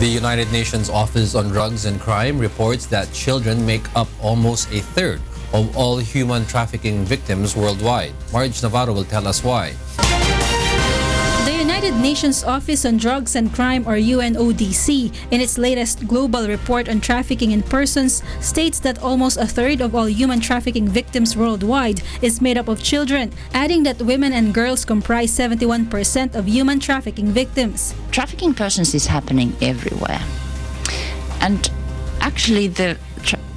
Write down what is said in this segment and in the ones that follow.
The United Nations Office on Drugs and Crime reports that children make up almost a third of all human trafficking victims worldwide. Marje Navarro will tell us why. The United Nations Office on Drugs and Crime, or UNODC, in its latest global report on trafficking in persons, states that almost a third of all human trafficking victims worldwide is made up of children, adding that women and girls comprise 71% of human trafficking victims. Trafficking persons is happening everywhere. And actually the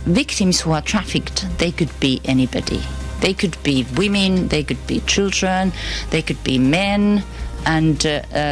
victims who are trafficked, they could be anybody. They could be women, they could be children, they could be men, and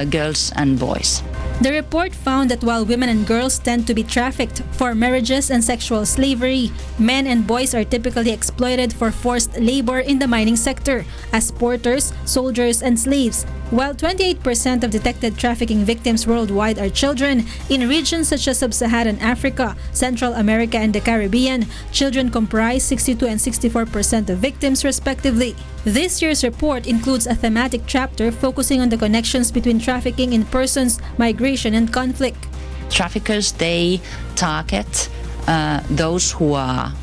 girls and boys. The report found that while women and girls tend to be trafficked for marriages and sexual slavery, men and boys are typically exploited for forced labor in the mining sector as porters, soldiers, and slaves. While 28% of detected trafficking victims worldwide are children, in regions such as Sub-Saharan Africa, Central America, and the Caribbean, children comprise 62 and 64% of victims respectively. This year's report includes a thematic chapter focusing on the connections between trafficking in persons, migration, and conflict. Traffickers, they target those who are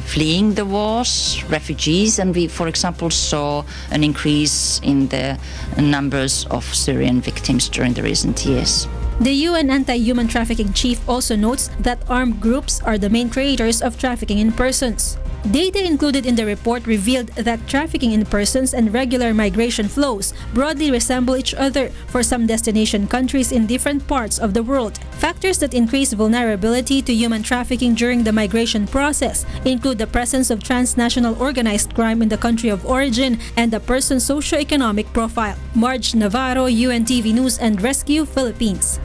fleeing the wars, refugees, and we, for example, saw an increase in the numbers of Syrian victims during the recent years. The UN anti-human trafficking chief also notes that armed groups are the main creators of trafficking in persons. Data included in the report revealed that trafficking in persons and regular migration flows broadly resemble each other for some destination countries in different parts of the world. Factors that increase vulnerability to human trafficking during the migration process include the presence of transnational organized crime in the country of origin and the person's socioeconomic profile. Marje Navarro, UNTV News and Rescue, Philippines.